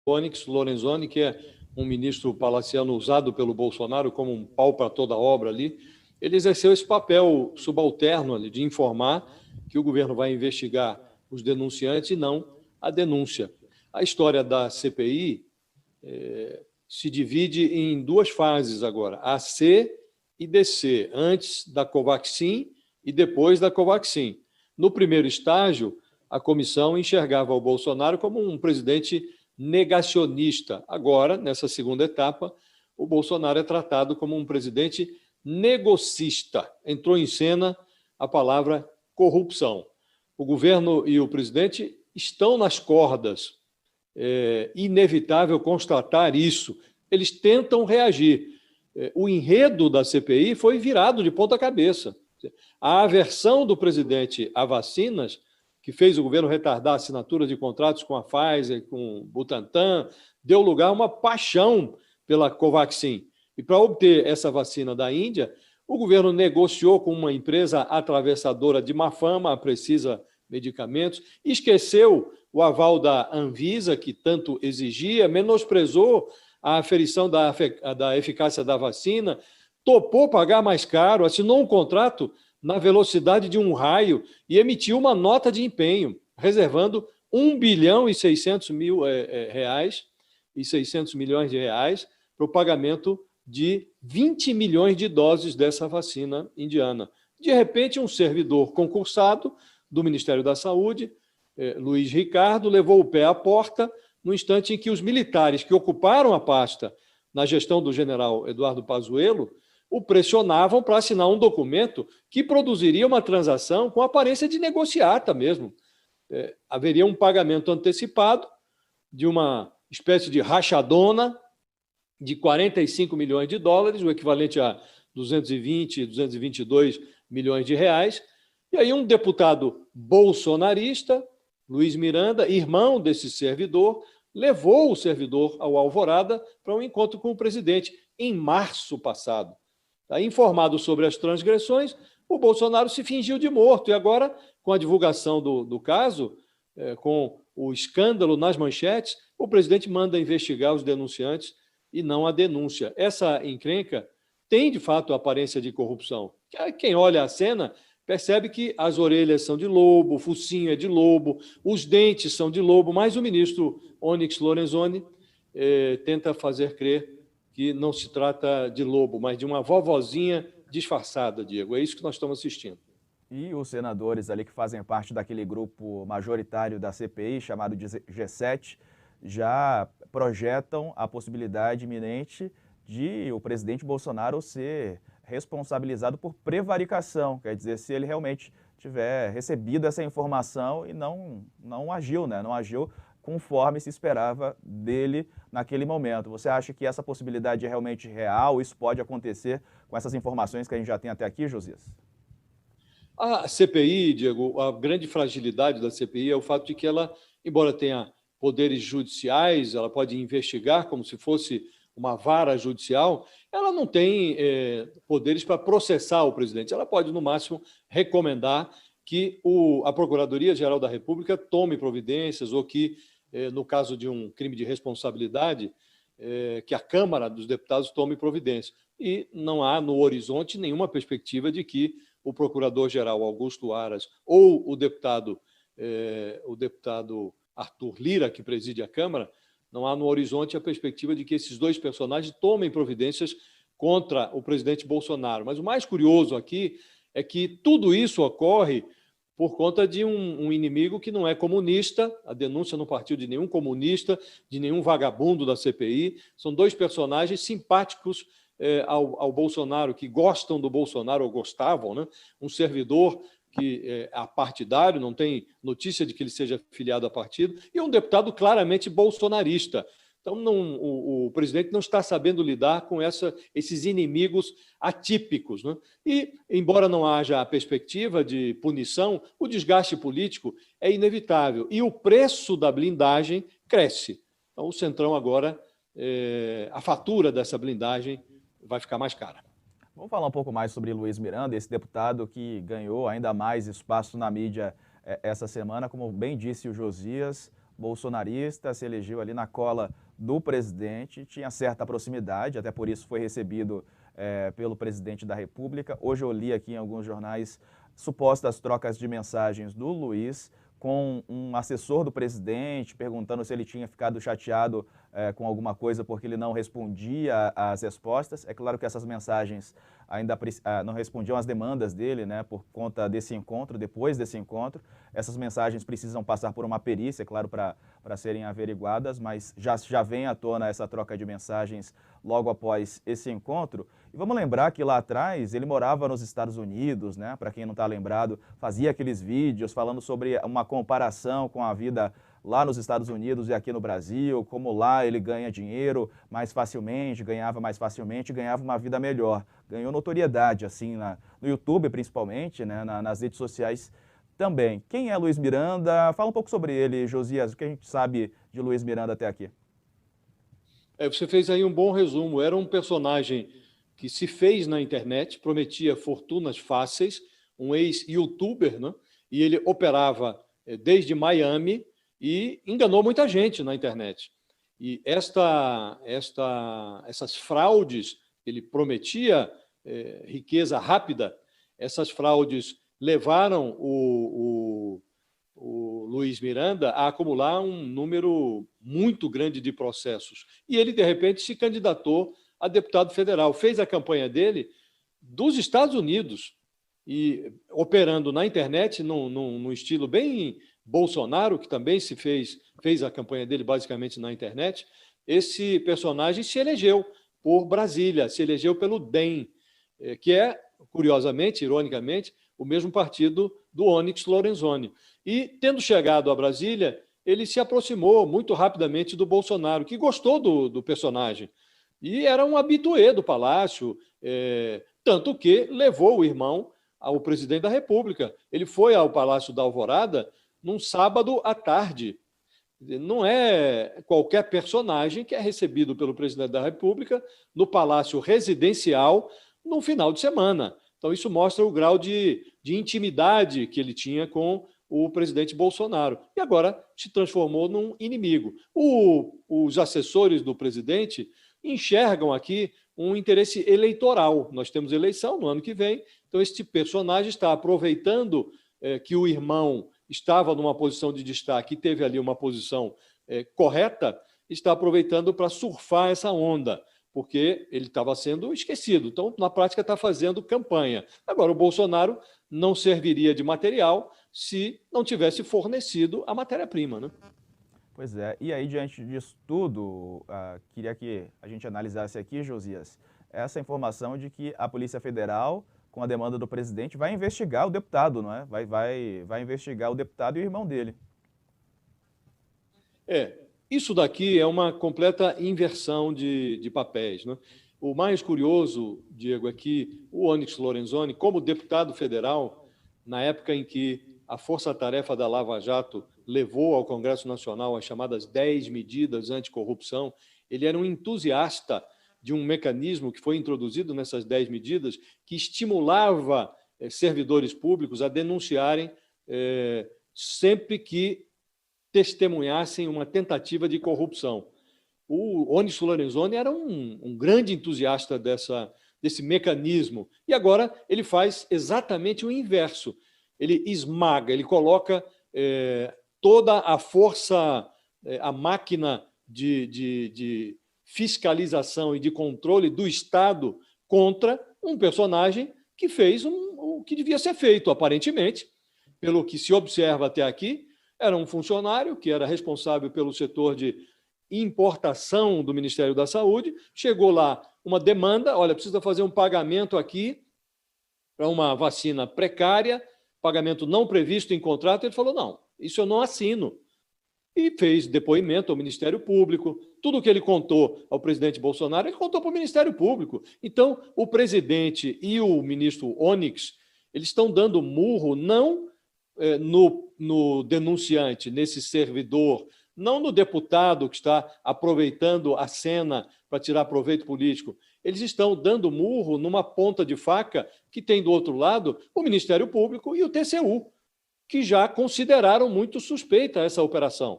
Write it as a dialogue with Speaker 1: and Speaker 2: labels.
Speaker 1: Onyx Lorenzoni, que é um ministro palaciano usado pelo Bolsonaro como um pau para toda obra ali, ele exerceu esse papel subalterno ali de informar que o governo vai investigar os denunciantes e não a denúncia. A história da CPI se divide em duas fases agora, a C e DC, antes da Covaxin e depois da Covaxin. No primeiro estágio, a comissão enxergava o Bolsonaro como um presidente negacionista. Agora, nessa segunda etapa, o Bolsonaro é tratado como um presidente negocista. Entrou em cena a palavra corrupção. O governo e o presidente estão nas cordas. É inevitável constatar isso. Eles tentam reagir. O enredo da CPI foi virado de ponta cabeça. A aversão do presidente a vacinas, que fez o governo retardar a assinatura de contratos com a Pfizer, com o Butantan, deu lugar a uma paixão pela Covaxin. E para obter essa vacina da Índia, o governo negociou com uma empresa atravessadora de má fama, a Precisa Medicamentos, esqueceu o aval da Anvisa, que tanto exigia, menosprezou a aferição da eficácia da vacina, topou pagar mais caro, assinou um contrato na velocidade de um raio e emitiu uma nota de empenho, reservando 1 bilhão e 600 milhões de reais para o pagamento de 20 milhões de doses dessa vacina indiana. De repente, um servidor concursado do Ministério da Saúde, Luiz Ricardo, levou o pé à porta no instante em que os militares que ocuparam a pasta na gestão do general Eduardo Pazuello o pressionavam para assinar um documento que produziria uma transação com aparência de negociata mesmo. Haveria um pagamento antecipado de uma espécie de rachadona de 45 milhões de dólares, o equivalente a 220, 222 milhões de reais. E aí um deputado bolsonarista, Luiz Miranda, irmão desse servidor, levou o servidor ao Alvorada para um encontro com o presidente em março passado. Informado sobre as transgressões, o Bolsonaro se fingiu de morto. E agora, com a divulgação do caso, com o escândalo nas manchetes, o presidente manda investigar os denunciantes e não a denúncia. Essa encrenca tem, de fato, a aparência de corrupção. Quem olha a cena percebe que as orelhas são de lobo, o focinho é de lobo, os dentes são de lobo, mas o ministro Onyx Lorenzoni tenta fazer crer que não se trata de lobo, mas de uma vovozinha disfarçada, Diego. É isso que nós estamos assistindo.
Speaker 2: E os senadores ali que fazem parte daquele grupo majoritário da CPI, chamado de G7, já projetam a possibilidade iminente de o presidente Bolsonaro ser responsabilizado por prevaricação, quer dizer, se ele realmente tiver recebido essa informação e não agiu, né? Não agiu conforme se esperava dele naquele momento. Você acha que essa possibilidade é realmente real? Isso pode acontecer com essas informações que a gente já tem até aqui, Josias?
Speaker 1: A CPI, Diego, a grande fragilidade da CPI é o fato de que ela, embora tenha poderes judiciais, ela pode investigar como se fosse uma vara judicial, ela não tem poderes para processar o presidente. Ela pode, no máximo, recomendar que a Procuradoria-Geral da República tome providências ou que, no caso de um crime de responsabilidade, que a Câmara dos Deputados tome providência. E não há no horizonte nenhuma perspectiva de que o Procurador-Geral Augusto Aras ou o deputado Arthur Lira, que preside a Câmara, não há no horizonte a perspectiva de que esses dois personagens tomem providências contra o presidente Bolsonaro. Mas o mais curioso aqui é que tudo isso ocorre por conta de um inimigo que não é comunista. A denúncia não partiu de nenhum comunista, de nenhum vagabundo da CPI. São dois personagens simpáticos ao Bolsonaro, que gostam do Bolsonaro, ou gostavam, né? Um servidor que é apartidário, não tem notícia de que ele seja filiado a partido, e um deputado claramente bolsonarista. Então, o presidente não está sabendo lidar com esses inimigos atípicos, né? E, embora não haja a perspectiva de punição, o desgaste político é inevitável. E o preço da blindagem cresce. Então, o Centrão agora, a fatura dessa blindagem vai ficar mais cara.
Speaker 2: Vamos falar um pouco mais sobre Luiz Miranda, esse deputado que ganhou ainda mais espaço na mídia essa semana. Como bem disse o Josias, bolsonarista, se elegeu ali na cola do presidente, tinha certa proximidade, até por isso foi recebido pelo presidente da República. Hoje eu li aqui em alguns jornais supostas trocas de mensagens do Luiz com um assessor do presidente, perguntando se ele tinha ficado chateado com alguma coisa porque ele não respondia às respostas. É claro que essas mensagens ainda não respondiam às demandas dele, né, por conta desse encontro, depois desse encontro. Essas mensagens precisam passar por uma perícia, é claro, para serem averiguadas, mas já vem à tona essa troca de mensagens logo após esse encontro. E vamos lembrar que lá atrás ele morava nos Estados Unidos, né? Para quem não está lembrado, fazia aqueles vídeos falando sobre uma comparação com a vida lá nos Estados Unidos e aqui no Brasil, como lá ele ganha dinheiro mais facilmente, ganhava mais facilmente, ganhava uma vida melhor. Ganhou notoriedade, assim, no YouTube principalmente, né? Nas redes sociais também. Quem é Luiz Miranda? Fala um pouco sobre ele, Josias, o que a gente sabe de Luiz Miranda até aqui.
Speaker 1: Você fez aí um bom resumo. Era um personagem que se fez na internet, prometia fortunas fáceis, um ex-youtuber, né? E ele operava desde Miami e enganou muita gente na internet. E essas fraudes, ele prometia riqueza rápida, essas fraudes levaram o Luiz Miranda a acumular um número muito grande de processos. E ele, de repente, se candidatou a deputado federal. Fez a campanha dele dos Estados Unidos e operando na internet num estilo bem Bolsonaro, que também fez a campanha dele basicamente na internet. Esse personagem se elegeu por Brasília, se elegeu pelo DEM, que é, curiosamente, ironicamente, o mesmo partido do Onyx Lorenzoni. E, tendo chegado a Brasília, ele se aproximou muito rapidamente do Bolsonaro, que gostou do personagem. E era um habitué do Palácio, tanto que levou o irmão ao presidente da República. Ele foi ao Palácio da Alvorada num sábado à tarde. Não é qualquer personagem que é recebido pelo presidente da República no Palácio Residencial no final de semana. Então, isso mostra o grau de intimidade que ele tinha com o presidente Bolsonaro. E agora se transformou num inimigo. Os assessores do presidente enxergam aqui um interesse eleitoral. Nós temos eleição no ano que vem, então este personagem está aproveitando que o irmão estava numa posição de destaque e teve ali uma posição correta, está aproveitando para surfar essa onda, porque ele estava sendo esquecido. Então, na prática, está fazendo campanha. Agora, o Bolsonaro não serviria de material se não tivesse fornecido a matéria-prima, né?
Speaker 2: Pois é, e aí diante disso tudo, queria que a gente analisasse aqui, Josias, essa informação de que a Polícia Federal, com a demanda do presidente, vai investigar o deputado, não é? Vai investigar o deputado e o irmão dele.
Speaker 1: Isso daqui é uma completa inversão de papéis, né? O mais curioso, Diego, é que o Onyx Lorenzoni, como deputado federal, na época em que a força-tarefa da Lava Jato levou ao Congresso Nacional as chamadas 10 medidas anticorrupção, ele era um entusiasta de um mecanismo que foi introduzido nessas 10 medidas que estimulava servidores públicos a denunciarem sempre que testemunhassem uma tentativa de corrupção. O Onyx Lorenzoni era um grande entusiasta desse mecanismo e agora ele faz exatamente o inverso. Ele esmaga, ele coloca toda a força, a máquina de fiscalização e de controle do Estado contra um personagem que fez o que devia ser feito, aparentemente, pelo que se observa até aqui. Era um funcionário que era responsável pelo setor de importação do Ministério da Saúde, chegou lá uma demanda, olha, precisa fazer um pagamento aqui para uma vacina precária, pagamento não previsto em contrato, ele falou, não, isso eu não assino. E fez depoimento ao Ministério Público. Tudo o que ele contou ao presidente Bolsonaro, ele contou para o Ministério Público. Então, o presidente e o ministro Onyx, eles estão dando murro não no denunciante, nesse servidor, não no deputado que está aproveitando a cena para tirar proveito político. Eles estão dando murro numa ponta de faca que tem do outro lado o Ministério Público e o TCU, que já consideraram muito suspeita essa operação.